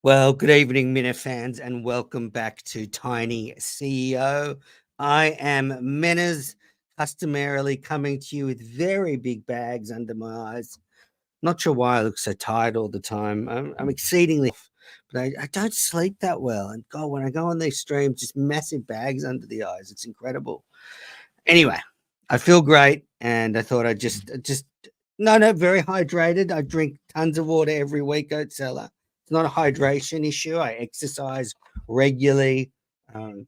Well, good evening, Minna fans, and welcome back to Tiny CEO. I am Minna's, customarily coming to you with very big bags under my eyes. Not sure why I look so tired all the time. I'm exceedingly, but I don't sleep that well. And God, when I go on these streams, just massive bags under the eyes. It's incredible. Anyway, I feel great, and I thought I'd just no, very hydrated. I drink tons of water every week, Goat Seller. It's not a hydration issue. I exercise regularly. Um,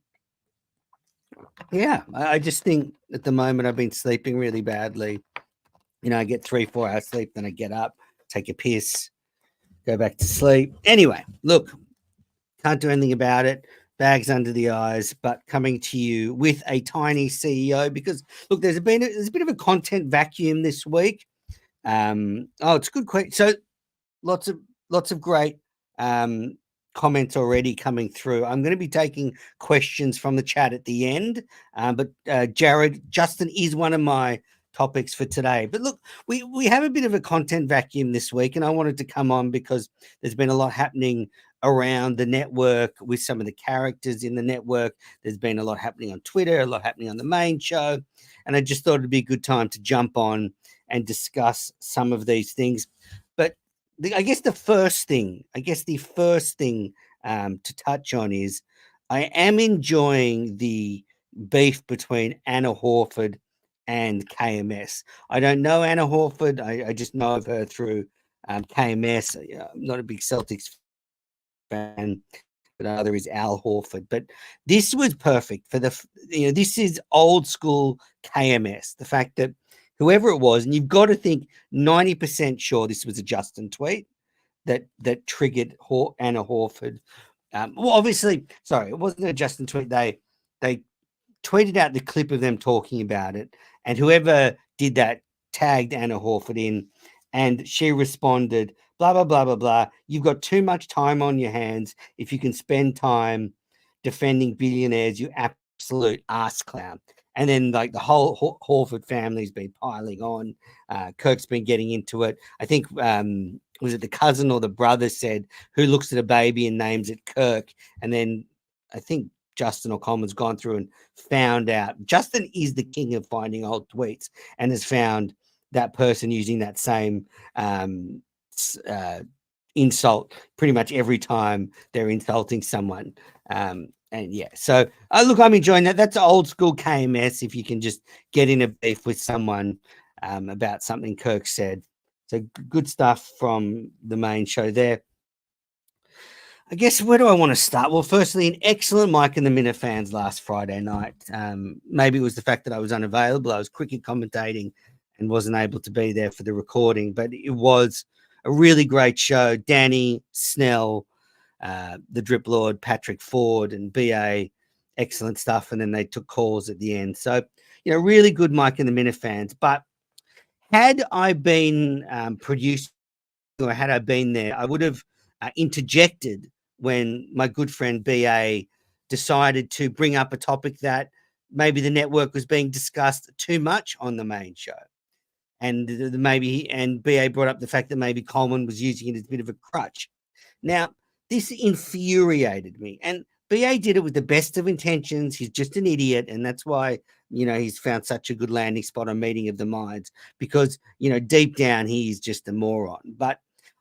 yeah, I just think at the moment I've been sleeping really badly. I get 3, 4 hours sleep, then I get up, take a piss, go back to sleep. Anyway, look, can't do anything about it. Bags under the eyes, but coming to you with a tiny CEO because look, there's a bit of a content vacuum this week. It's a good question. So lots of great um, comments already coming through. I'm going to be taking questions from the chat at the end, but Justin is one of my topics for today. But look, we have a bit of a content vacuum this week, and I wanted to come on because there's been a lot happening around the network with some of the characters in the network. There's been a lot happening on Twitter, a lot happening on the main show, and I just thought it'd be a good time to jump on and discuss some of these things. But I guess the first thing to touch on is I am enjoying the beef between Anna Horford and KMS. I don't know Anna Horford. I just know of her through KMS. I'm not a big Celtics fan, but another is Al Horford. But this was perfect for this is old school KMS. The fact that whoever it was, and you've got to think 90% sure this was a Justin tweet that triggered Anna Horford. Well, obviously, sorry, it wasn't a Justin tweet. They tweeted out the clip of them talking about it, and whoever did that tagged Anna Horford in, and she responded, blah, blah, blah, blah, blah. You've got too much time on your hands. If you can spend time defending billionaires, you absolute ass clown. And then, like, the whole Horford family's been piling on. Kirk's been getting into it. I think, was it the cousin or the brother said, who looks at a baby and names it Kirk? And then I think Justin or Coleman's gone through and found out. Justin is the king of finding old tweets and has found that person using that same insult pretty much every time they're insulting someone. And yeah, so look, I'm enjoying that. That's old school KMS. If you can just get in a beef with someone about something Kirk said. So good stuff from the main show there. I guess where do I want to start? Well, firstly, an excellent Mike and the Minute fans last Friday night. Maybe it was the fact that I was unavailable. I was cricket commentating and wasn't able to be there for the recording, but it was a really great show. Danny, Snell, the Drip Lord, Patrick Ford, and BA, excellent stuff. And then they took calls at the end. So, really good Mike and the Minute fans. But had I been producing or had I been there, I would have interjected when my good friend BA decided to bring up a topic that maybe the network was being discussed too much on the main show. And BA brought up the fact that maybe Coleman was using it as a bit of a crutch. Now, this infuriated me. And BA did it with the best of intentions. He's just an idiot. And that's why, he's found such a good landing spot on Meeting of the Minds because, deep down, he's just a moron. But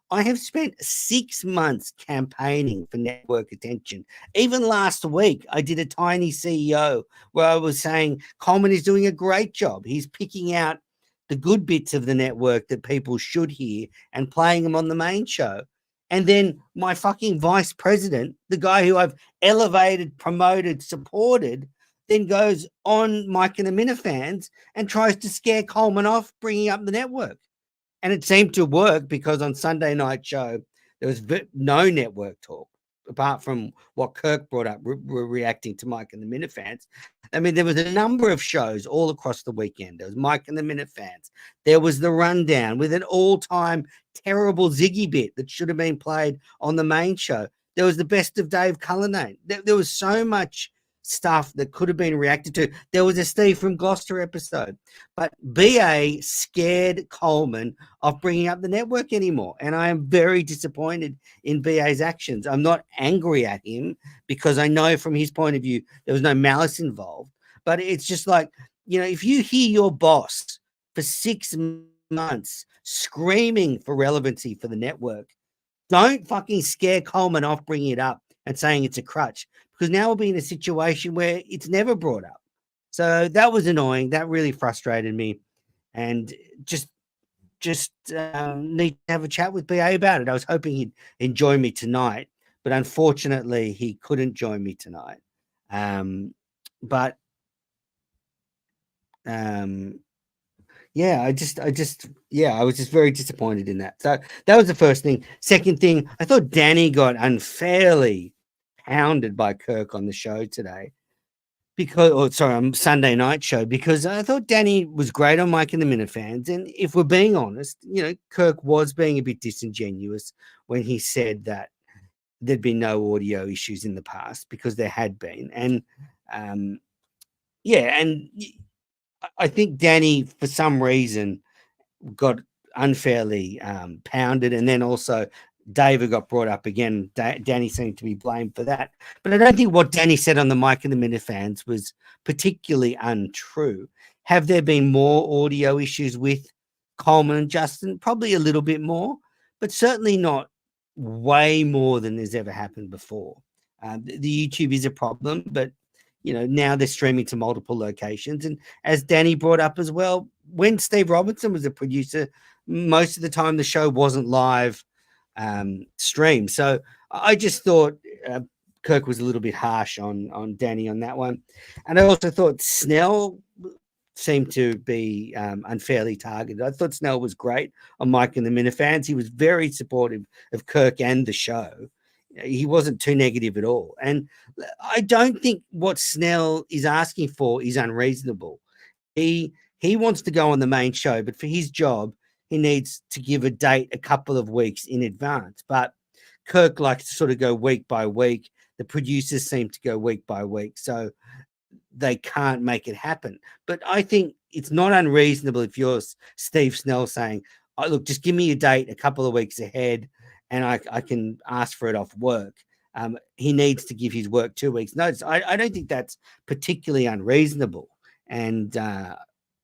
I have spent 6 months campaigning for network attention. Even last week, I did a tiny CEO where I was saying Coleman is doing a great job. He's picking out the good bits of the network that people should hear and playing them on the main show. And then my fucking vice president, the guy who I've elevated, promoted, supported, then goes on Mike and the Minifans and tries to scare Coleman off bringing up the network. And it seemed to work because on Sunday night show, there was no network talk apart from what Kirk brought up, reacting to Mike and the Minifans. I mean, there was a number of shows all across the weekend. There was Mike and the Minifans. There was The Rundown with an all-time terrible Ziggy bit that should have been played on the main show. There was the Best of Dave Cullinane. There was so much stuff that could have been reacted to. There was a Steve from Gloucester episode, but BA scared Coleman of bringing up the network anymore. And I am very disappointed in BA's actions. I'm not angry at him because I know from his point of view, there was no malice involved. But it's just like, if you hear your boss for 6 months screaming for relevancy for the network, don't fucking scare Coleman off bringing it up and saying it's a crutch, because now we'll be in a situation where it's never brought up. So that was annoying. That really frustrated me, and just need to have a chat with BA about it. I was hoping he'd enjoy me tonight, but unfortunately he couldn't join me tonight. But yeah, I was just very disappointed in that. So that was the first thing. Second thing, I thought Danny got unfairly pounded by Kirk on the show today on Sunday night show, because I thought Danny was great on Mike and the Minifans. And if we're being honest, Kirk was being a bit disingenuous when he said that there'd been no audio issues in the past, because there had been. And and I think Danny, for some reason, got unfairly pounded, and then also David got brought up again. Danny seemed to be blamed for that, but I don't think what Danny said on the Mike and the Minifans was particularly untrue. Have there been more audio issues with Coleman and Justin? Probably a little bit more, but certainly not way more than there's ever happened before. The YouTube is a problem, but now they're streaming to multiple locations. And as Danny brought up as well, when Steve Robinson was a producer, most of the time the show wasn't live stream. So I just thought Kirk was a little bit harsh on Danny on that one. And I also thought Snell seemed to be unfairly targeted. I thought Snell was great on Mike and the Minifans. He was very supportive of Kirk and the show. He wasn't too negative at all. And I don't think what Snell is asking for is unreasonable. He wants to go on the main show, but for his job, he needs to give a date a couple of weeks in advance. But Kirk likes to sort of go week by week. The producers seem to go week by week, so they can't make it happen. But I think it's not unreasonable if you're Steve Snell saying, "Oh, look, just give me a date a couple of weeks ahead, and I can ask for it off work." He needs to give his work 2 weeks notice. I don't think that's particularly unreasonable and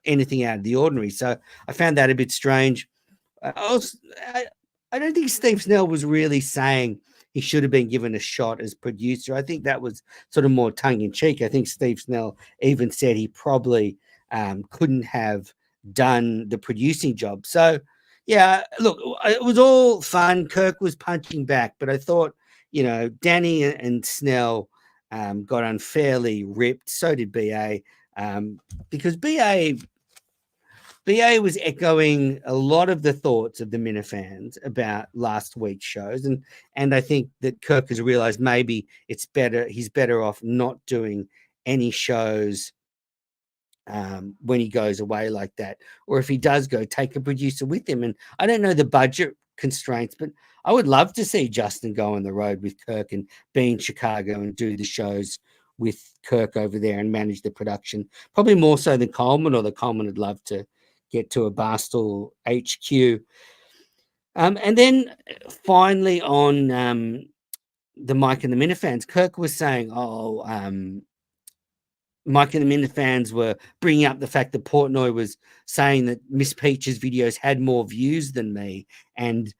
anything out of the ordinary. So I found that a bit strange. I don't think Steve Snell was really saying he should have been given a shot as producer. I think that was sort of more tongue in cheek. I think Steve Snell even said he probably couldn't have done the producing job. So yeah, look, it was all fun. Kirk was punching back, but I thought, Danny and Snell got unfairly ripped. So did BA, because BA was echoing a lot of the thoughts of the Minifans about last week's shows, and I think that Kirk has realized maybe he's better off not doing any shows when he goes away like that, or if he does go, take a producer with him. And I don't know the budget constraints, but I would love to see Justin go on the road with Kirk and be in Chicago and do the shows with Kirk over there and manage the production, probably more so than Coleman, or the Coleman would love to get to a Barstool HQ. And then finally on the Mike and the Minifans, Kirk was saying, Mike and the Minifans were bringing up the fact that Portnoy was saying that Miss Peach's videos had more views than me. And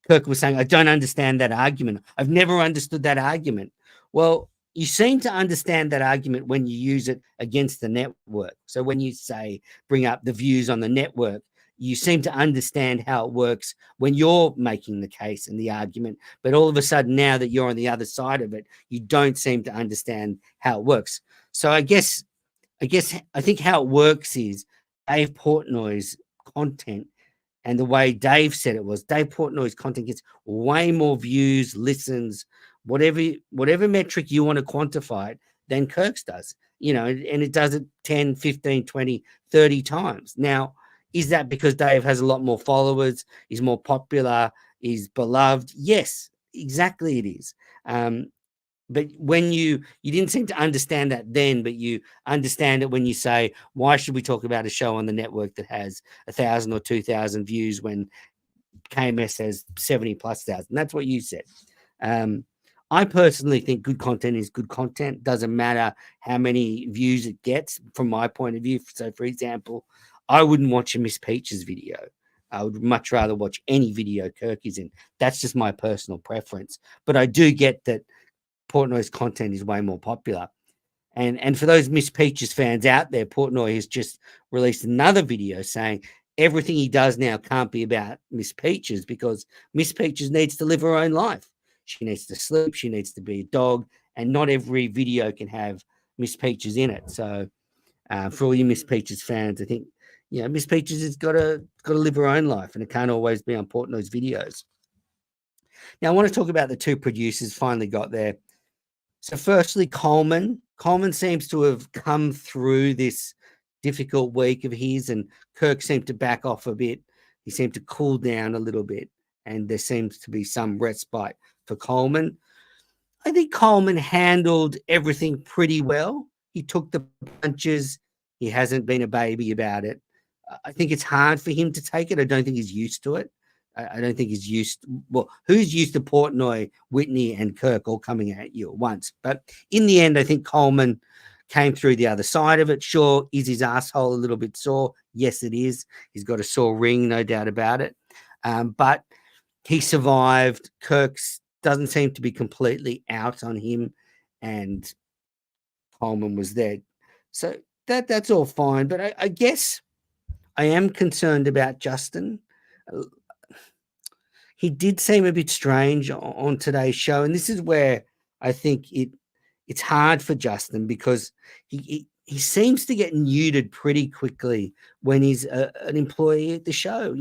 Kirk was saying, I don't understand that argument. I've never understood that argument. Well, you seem to understand that argument when you use it against the network. So when you say bring up the views on the network, you seem to understand how it works when you're making the case and the argument. But all of a sudden, now that you're on the other side of it, you don't seem to understand how it works. So I think how it works is Dave Portnoy's content, and the way Dave said it was, Dave Portnoy's content gets way more views, listens, whatever metric you want to quantify it, than Kirk's does, and it does it 10, 15, 20, 30 times. Now, is that because Dave has a lot more followers, is more popular, is beloved? Yes, exactly it is. But when you didn't seem to understand that then, but you understand it when you say, why should we talk about a show on the network that has 1,000 or 2,000 views when KMS has 70 plus thousand? That's what you said. I personally think good content is good content. Doesn't matter how many views it gets from my point of view. So, for example, I wouldn't watch a Miss Peaches video. I would much rather watch any video Kirk is in. That's just my personal preference. But I do get that Portnoy's content is way more popular. And for those Miss Peaches fans out there, Portnoy has just released another video saying everything he does now can't be about Miss Peaches because Miss Peaches needs to live her own life. She needs to sleep. She needs to be a dog. And not every video can have Miss Peaches in it. So for all you Miss Peaches fans, I think, Miss Peaches has got to live her own life, and it can't always be on Portnoy's videos. Now, I want to talk about the two producers finally got there. So firstly, Coleman. Coleman seems to have come through this difficult week of his, and Kirk seemed to back off a bit. He seemed to cool down a little bit, and there seems to be some respite for Coleman. I think Coleman handled everything pretty well. He took the punches. He hasn't been a baby about it. I think it's hard for him to take it. I don't think he's used to it. I don't think he's used. Well, who's used to Portnoy, Whitney, and Kirk all coming at you at once? But in the end, I think Coleman came through the other side of it. Sure, is his asshole a little bit sore? Yes, it is. He's got a sore ring, no doubt about it. But he survived. Kirk's doesn't seem to be completely out on him, and Coleman was there. So that's all fine. But I guess I am concerned about Justin. He did seem a bit strange on today's show, and this is where I think it's hard for Justin because he seems to get neutered pretty quickly when he's an employee at the show.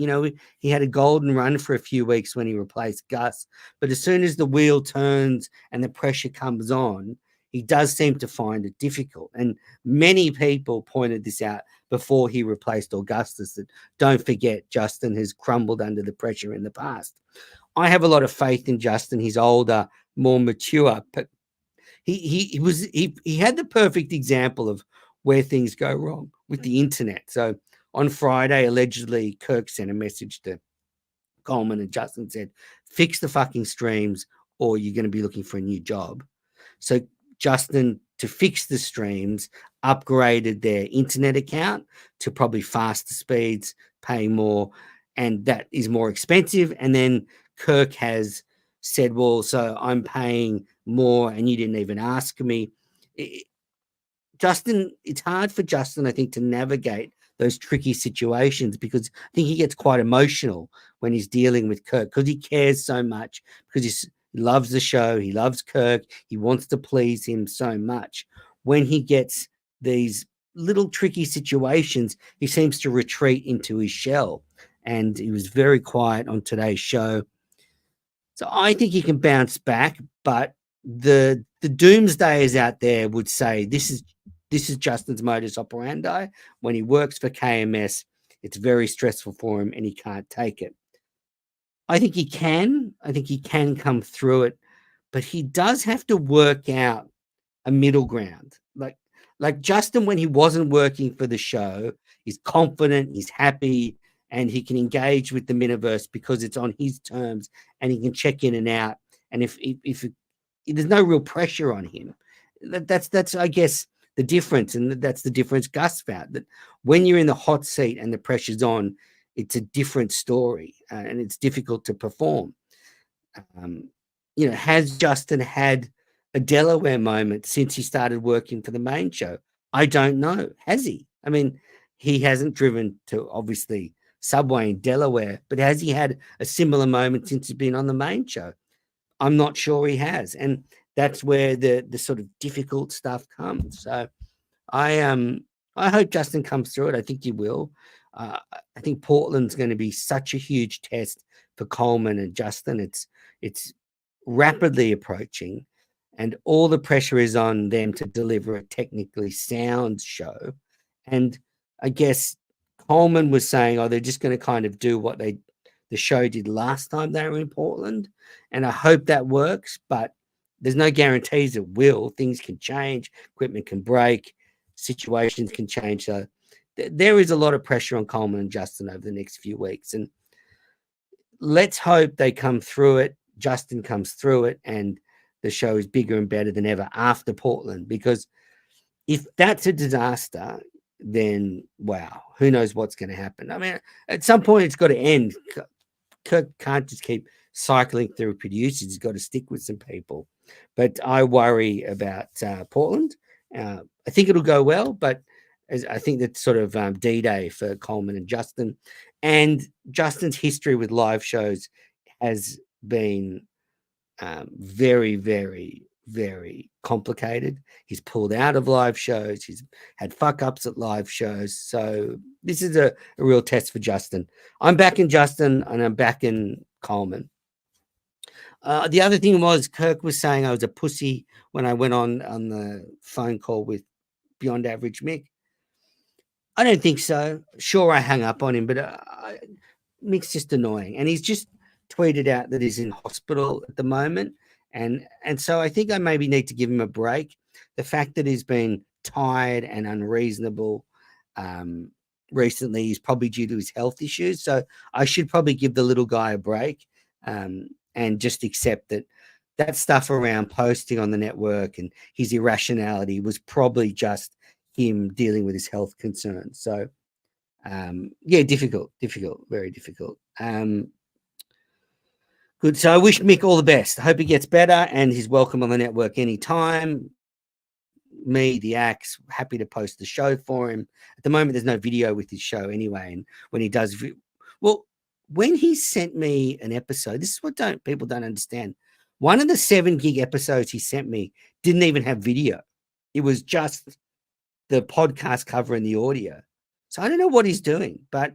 He had a golden run for a few weeks when he replaced Gus, but as soon as the wheel turns and the pressure comes on, he does seem to find it difficult. And many people pointed this out before he replaced Augustus, that don't forget Justin has crumbled under the pressure in the past. I have a lot of faith in Justin. He's older, more mature, but he had the perfect example of where things go wrong with the internet. So on Friday, allegedly, Kirk sent a message to Coleman and Justin said, fix the fucking streams or you're going to be looking for a new job. So Justin, to fix the streams, upgraded their internet account to probably faster speeds, pay more, and that is more expensive. And then Kirk has said, well, so I'm paying more and you didn't even ask me. Justin, it's hard for Justin, I think, to navigate those tricky situations because I think he gets quite emotional when he's dealing with Kirk because he cares so much, because he loves the show, he loves Kirk, he wants to please him so much. When he gets these little tricky situations, he seems to retreat into his shell, and he was very quiet on today's show. So I think he can bounce back, but the doomsdayers out there would say this is Justin's modus operandi. When he works for KMS, it's very stressful for him and he can't take it. I think he can. I think he can come through it, but he does have to work out a middle ground. Like Justin, when he wasn't working for the show, he's confident, he's happy, and he can engage with the Miniverse because it's on his terms, and he can check in and out. And if there's no real pressure on him, that's I guess the difference, and that's the difference Gus found, that when you're in the hot seat and the pressure's on, it's a different story, and it's difficult to perform. Has Justin had a Delaware moment since he started working for the main show? I don't know. Has he? I mean, he hasn't driven to, obviously, Subway in Delaware, but has he had a similar moment since he's been on the main show? I'm not sure he has. And that's where the sort of difficult stuff comes. So I hope Justin comes through it. I think he will. I think Portland's going to be such a huge test for Coleman and Justin. It's rapidly approaching, and all the pressure is on them to deliver a technically sound show. And I guess Coleman was saying, they're just going to kind of do what the show did last time they were in Portland. And I hope that works, but there's no guarantees it will. Things can change, equipment can break, situations can change. So there is a lot of pressure on Coleman and Justin over the next few weeks, and let's hope they come through it. Justin comes through it, and the show is bigger and better than ever after Portland. Because if that's a disaster, then wow, who knows what's going to happen? I mean, at some point it's got to end. Kirk can't just keep cycling through producers. He's got to stick with some people. But I worry about Portland. I think it'll go well, but I think that's sort of D-Day for Coleman and Justin. And Justin's history with live shows has been very, very, very complicated. He's pulled out of live shows. He's had fuck-ups at live shows. So this is a real test for Justin. I'm back in Justin, and I'm back in Coleman. The other thing was Kirk was saying I was a pussy when I went on the phone call with Beyond Average Mick. I don't think so. Sure, I hung up on him, but Mick's just annoying. And he's just tweeted out that he's in hospital at the moment. And so I think I maybe need to give him a break. The fact that he's been tired and unreasonable recently is probably due to his health issues. So I should probably give the little guy a break and just accept that stuff around posting on the network and his irrationality was probably just him dealing with his health concerns. So yeah, difficult, very difficult. Good. So I wish Mick all the best. I hope he gets better and he's welcome on the network anytime. Me, the Axe, happy to post the show for him. At the moment, there's no video with his show anyway. And when he does, well, when he sent me an episode, this is what people don't understand. One of the 7 gig episodes he sent me didn't even have video. It was just the podcast cover and the audio. So I don't know what he's doing, but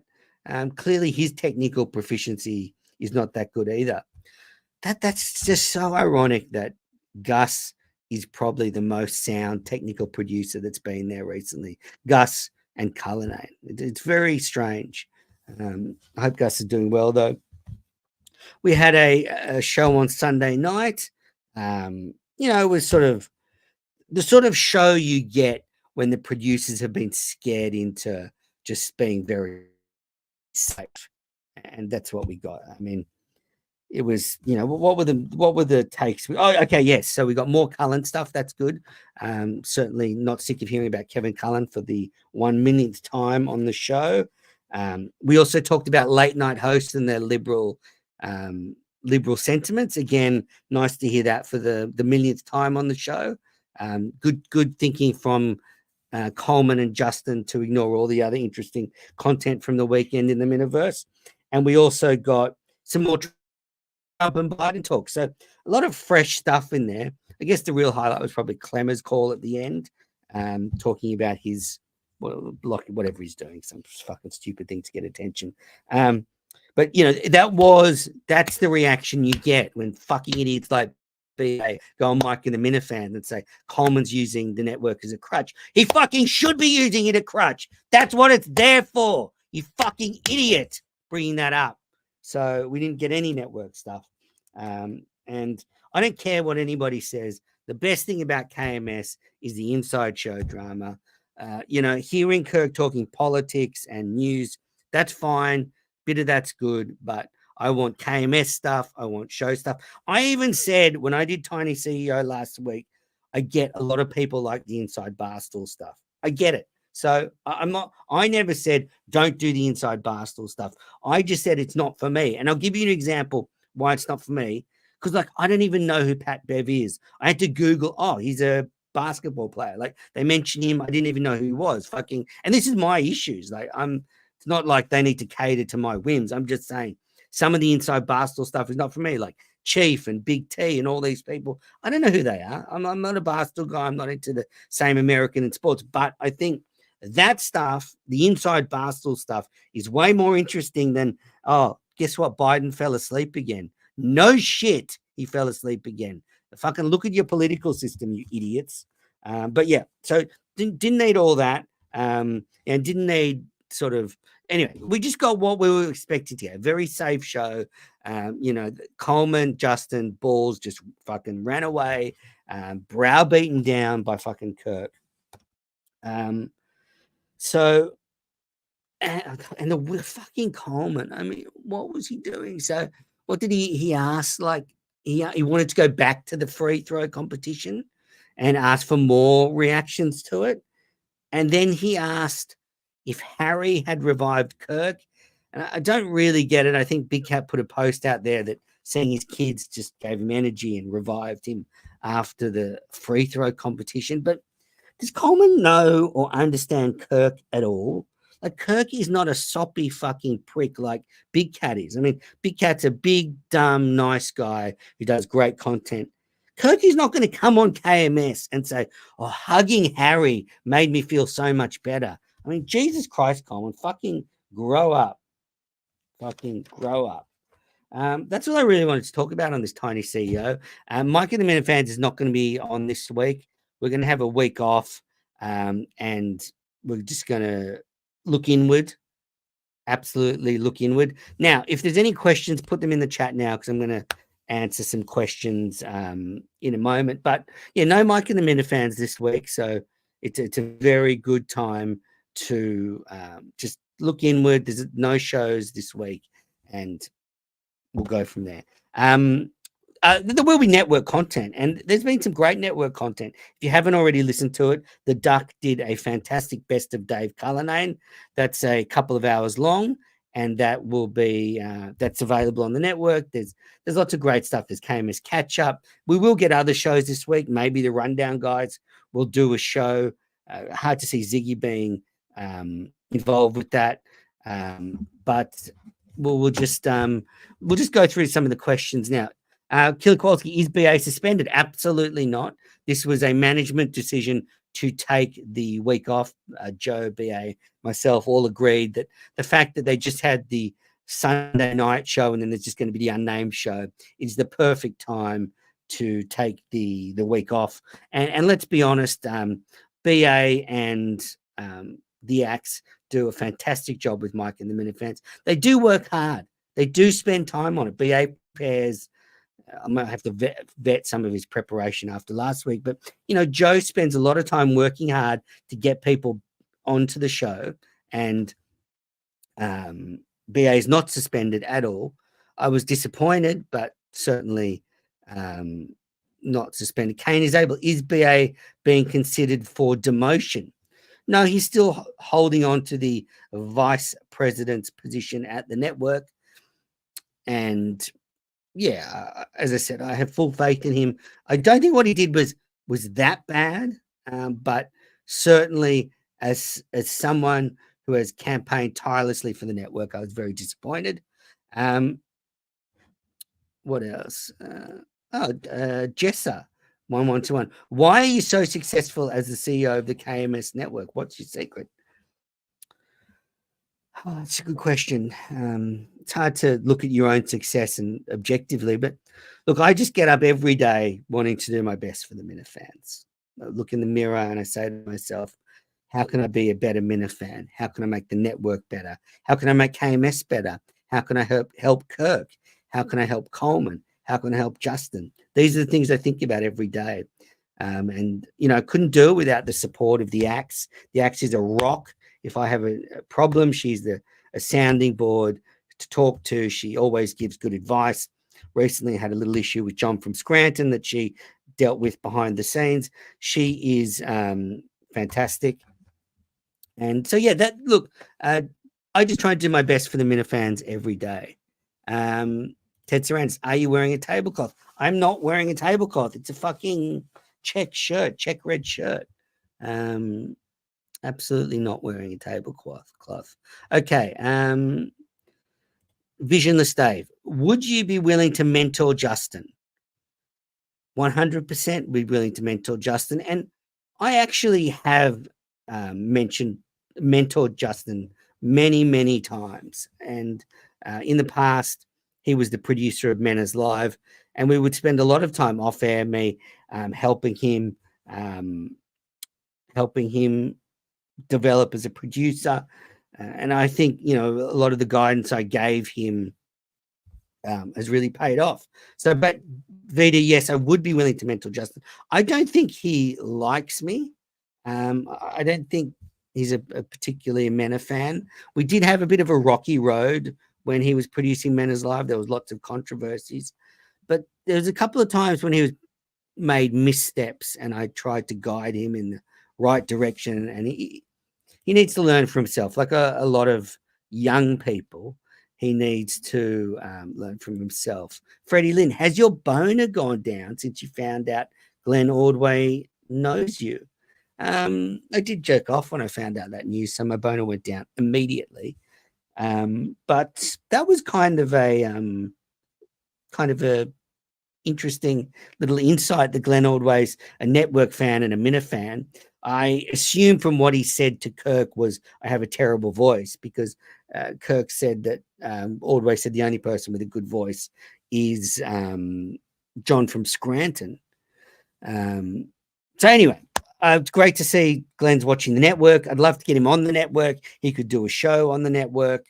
clearly his technical proficiency is not that good either. That's just so ironic that Gus is probably the most sound technical producer that's been there recently. Gus and Cullinane. It's very strange. I hope Gus is doing well, though. We had a show on Sunday night. It was sort of the sort of show you get when the producers have been scared into just being very safe. And that's what we got. I mean, it was, what were the takes? Oh, okay, yes. So we got more Cullen stuff. That's good. Certainly not sick of hearing about Kevin Cullen for the 1 millionth time on the show. We also talked about late night hosts and their liberal sentiments. Again, nice to hear that for the millionth time on the show. Good thinking from Coleman and Justin to ignore all the other interesting content from the weekend in the Miniverse. And we also got some more Trump and Biden talk. So a lot of fresh stuff in there. I guess the real highlight was probably Clemmer's call at the end, talking about his whatever he's doing, some fucking stupid thing to get attention. But that's the reaction you get when fucking idiots like BA go on Mike and the Minifans and say Coleman's using the network as a crutch. He fucking should be using it a crutch. That's what it's there for. You fucking idiot, bringing that up. So we didn't get any network stuff. And I don't care what anybody says. The best thing about KMS is the inside show drama. Hearing Kirk talking politics and news, that's fine. Bit of that's good, but I want KMS stuff. I want show stuff. I even said when I did Tiny CEO last week, I get a lot of people like the Inside Barstool stuff. I get it. So I never said don't do the Inside Barstool stuff. I just said it's not for me. And I'll give you an example why it's not for me. Because I don't even know who Pat Bev is. I had to Google, he's a basketball player. Like they mentioned him. I didn't even know who he was. And this is my issues. It's not like they need to cater to my whims. I'm just saying some of the Inside Barstool stuff is not for me. Like Chief and Big T and all these people. I don't know who they are. I'm not a Barstool guy. I'm not into the same American in sports. But I think that stuff, the Inside Barstool stuff, is way more interesting than, guess what? Biden fell asleep again. No shit, he fell asleep again. Fucking look at your political system, you idiots. But yeah, so didn't need all that. And didn't need sort of anyway, we just got what we were expecting to get. A very safe show. Coleman, Justin, Balls just fucking ran away, browbeaten down by fucking Kirk. So, and the fucking Coleman, I mean, what was he doing? So, what did he asked? Like, he wanted to go back to the free throw competition and ask for more reactions to it. And then he asked if Harry had revived Kirk. And I don't really get it. I think Big Cat put a post out there that seeing his kids just gave him energy and revived him after the free throw competition. But does Coleman know or understand Kirk at all? Like, Kirk is not a soppy fucking prick like Big Cat is. I mean, Big Cat's a big, dumb, nice guy who does great content. Kirk is not going to come on KMS and say, "Oh, hugging Harry made me feel so much better." I mean, Jesus Christ, Coleman, fucking grow up. Fucking grow up. That's all I really wanted to talk about on this Tiny CEO. Mike and the Minute Fans is not going to be on this week. We're going to have a week off, and we're just going to look inward. Absolutely look inward. Now, if there's any questions, put them in the chat now, because I'm going to answer some questions in a moment. But yeah, no Mike and the Minute Fans this week, so it's a very good time to just look inward. There's no shows this week, and we'll go from there. There will be network content, and there's been some great network content. If you haven't already listened to it, the Duck did a fantastic Best of Dave Cullinane. That's a couple of hours long, and that will be that's available on the network. There's lots of great stuff. There's KMS Catch Up. We will get other shows this week. Maybe the Rundown guys will do a show. Hard to see Ziggy being involved with that, but we'll just go through some of the questions now. Killer Kowalski, is BA suspended? Absolutely not. This was a management decision to take the week off. Joe, BA, myself all agreed that the fact that they just had the Sunday night show and then there's just going to be the unnamed show is the perfect time to take the week off. And let's be honest, BA and the Axe do a fantastic job with Mike and the Minute Fans. They do work hard. They do spend time on it. BA prepares. I might have to vet some of his preparation after last week, but Joe spends a lot of time working hard to get people onto the show, and BA is not suspended at all. I was disappointed, but certainly not suspended. Kane is able. Is BA being considered for demotion? No, he's still holding on to the vice president's position at the network, and yeah, as I said, I have full faith in him. I don't think what he did was that bad, but certainly as someone who has campaigned tirelessly for the network, I was very disappointed. What else? Jessa 1121. Why are you so successful as the CEO of the KMS network? What's your secret? Oh, that's a good question. It's hard to look at your own success and objectively, but look, I just get up every day wanting to do my best for the Minute Fans. I look in the mirror and I say to myself, how can I be a better Minute Fan? How can I make the network better? How can I make KMS better? How can I help Kirk? How can I help Coleman? How can I help Justin? These are the things I think about every day. And I couldn't do it without the support of the Axe. The Axe is a rock. If I have a problem, she's a sounding board to talk to. She always gives good advice. Recently, I had a little issue with John from Scranton that she dealt with behind the scenes. She is fantastic. And so, yeah, I just try to do my best for the Minute Fans every day. Ted Sarandis, are you wearing a tablecloth? I'm not wearing a tablecloth. It's a fucking check red shirt. Absolutely not wearing a tablecloth. Okay. Visionless Dave, would you be willing to mentor Justin? 100% be willing to mentor Justin. And I actually have mentored Justin many, many times. And in the past, he was the producer of Menace Live, and we would spend a lot of time off air, me helping him develop as a producer. And I think, a lot of the guidance I gave him has really paid off. So, but Vita, yes, I would be willing to mentor Justin. I don't think he likes me. I don't think he's a particularly a Mena fan. We did have a bit of a rocky road when he was producing Mena's Live. There was lots of controversies, but there was a couple of times when he was made missteps, and I tried to guide him in the right direction. And he needs to learn for himself, like a lot of young people. He needs to learn from himself. Freddie Lynn, has your boner gone down since you found out Glenn Ordway knows you? I did jerk off when I found out that news, so my boner went down immediately. But that was kind of a interesting little insight that Glenn Ordway's a network fan and a Minna fan. I assume from what he said to Kirk was, I have a terrible voice, because Kirk said that Ordway said the only person with a good voice is John from Scranton. So anyway, it's great to see Glenn's watching the network. I'd love to get him on the network. He could do a show on the network.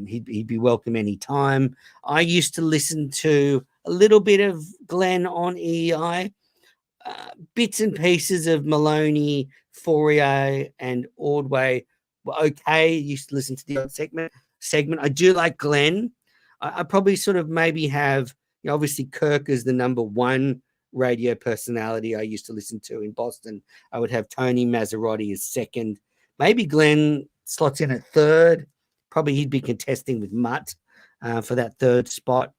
He'd be welcome anytime. I used to listen to a little bit of Glenn on EEI, bits and pieces of Maloney, Fourier, and Ordway were okay. Used to listen to the odd segment. I do like Glenn. I probably sort of maybe have, obviously Kirk is the number one radio personality I used to listen to in Boston. I would have Tony Mazzarotti as second. Maybe Glenn slots in at third. Probably he'd be contesting with Mutt for that third spot.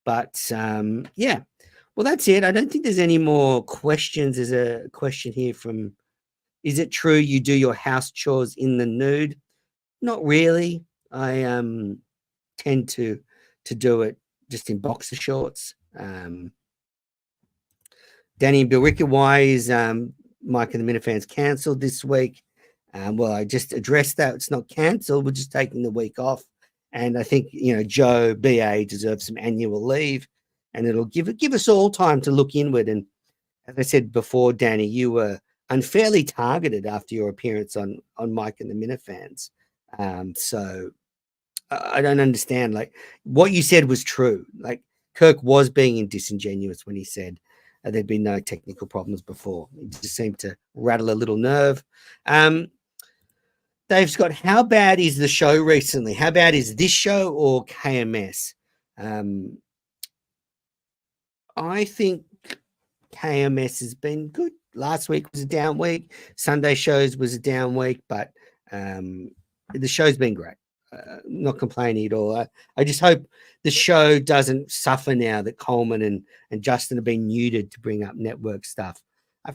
But yeah, well, that's it. I don't think there's any more questions. There's a question here from, is it true you do your house chores in the nude? Not really. I tend to do it just in boxer shorts. Danny and Bill Rickett, why is Mike and the Minifans cancelled this week? Well, I just addressed that. It's not cancelled. We're just taking the week off. And I think, Joe BA deserves some annual leave, and it'll give us all time to look inward. And as I said before, Danny, you were unfairly targeted after your appearance on Mike and the Minifans. So I don't understand. Like, what you said was true. Like, Kirk was being disingenuous when he said there'd been no technical problems before. He just seemed to rattle a little nerve. Dave Scott, how bad is the show recently? How bad is this show or KMS? I think KMS has been good. Last week was a down week. Sunday shows was a down week, but the show's been great. Not complaining at all. I just hope the show doesn't suffer now that Coleman and Justin have been neutered to bring up network stuff.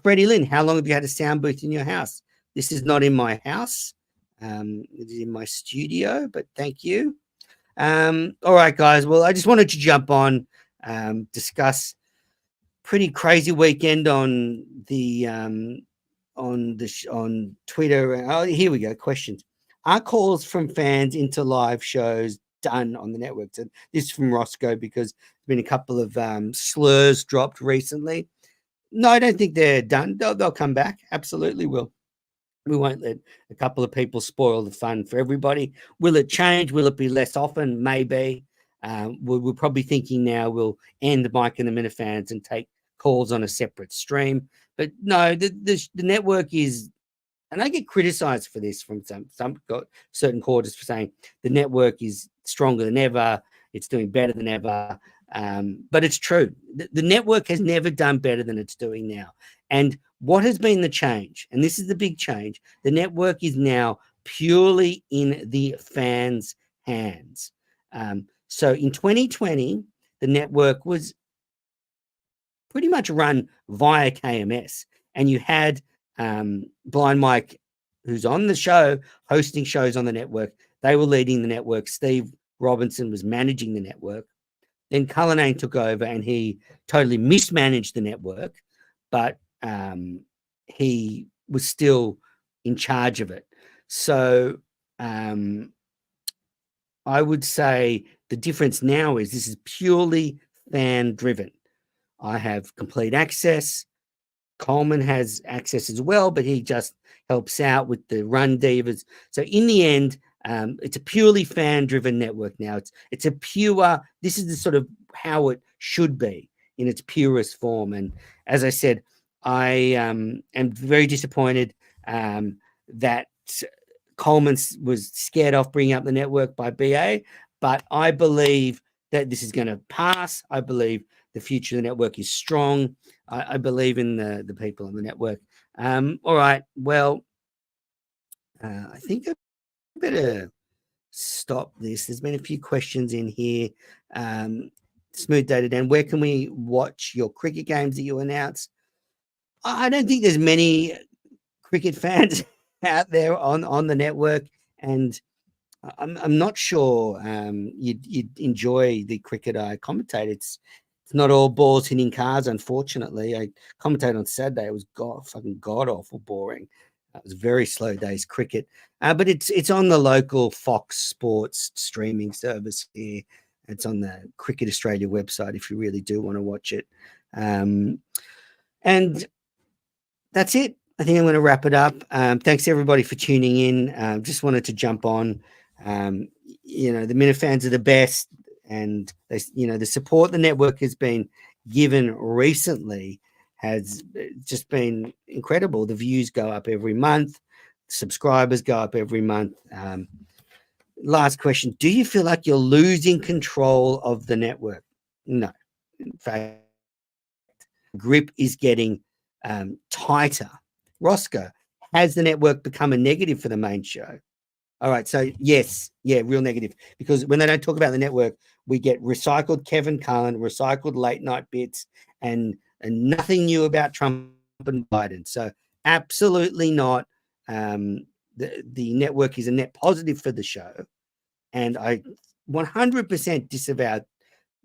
Freddie Lynn, how long have you had a sound booth in your house? This is not in my house. It is in my studio, but thank you. All right, guys. Well, I just wanted to jump on, discuss pretty crazy weekend on the on Twitter. Oh, here we go. Questions. Are calls from fans into live shows done on the network? So this is from Roscoe, because there's been a couple of slurs dropped recently. No, I don't think they're done. They'll come back. Absolutely will. We won't let a couple of people spoil the fun for everybody. Will it change? Will it be less often? Maybe. We're probably thinking now we'll end Mike and the Minifans and take calls on a separate stream. But no, the network is, and I get criticized for this from some certain quarters for saying the network is stronger than ever. It's doing better than ever. But it's true. The network has never done better than it's doing now. And what has been the change? And this is the big change. The network is now purely in the fans' hands. So in 2020, the network was pretty much run via KMS. And you had Blind Mike, who's on the show, hosting shows on the network. They were leading the network. Steve Robinson was managing the network. Then Cullinane took over and he totally mismanaged the network, but he was still in charge of it. So I would say the difference now is this is purely fan driven. I have complete access. Coleman has access as well, but he just helps out with the run divas. So in the end, It's a purely fan-driven network now. It's a pure. This is the sort of how it should be in its purest form. And as I said, I am very disappointed that Coleman was scared off bringing up the network by BA, but I believe that this is going to pass. I believe the future of the network is strong. I believe in the people on the network. All right. Well, I think I better stop this. There's been a few questions in here. Smooth Dated, and where can we watch your cricket games that you announce? I don't think there's many cricket fans out there on the network, and I'm not sure you'd enjoy the cricket I commentate. It's not all balls hitting cars, unfortunately. I commentated on Saturday. It was fucking god awful boring. It was very slow days cricket, but it's on the local Fox Sports streaming service here. It's on the Cricket Australia website if you really do want to watch it. And that's it. I think I'm going to wrap it up. Thanks everybody for tuning in. Just wanted to jump on. The Minute fans are the best, and the support the network has been given recently has just been incredible. The views go up every month, subscribers go up every month. Last question: do you feel like you're losing control of the network? No, in fact, grip is getting tighter. Roscoe, has the network become a negative for the main show? All right, so yes, real negative, because when they don't talk about the network, we get recycled Kevin Cullen, recycled late night bits, and nothing new about Trump and Biden. So absolutely not. The network is a net positive for the show, and I 100% disavow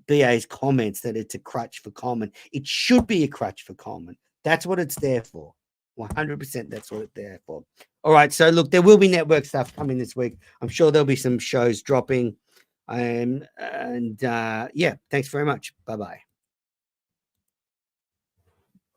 BA's comments that it's a crutch for Coleman. It should be a crutch for Coleman. That's what it's there for. 100% that's what it's there for. All right, so look, there will be network stuff coming this week. I'm sure there'll be some shows dropping. Yeah, thanks very much. Bye-bye.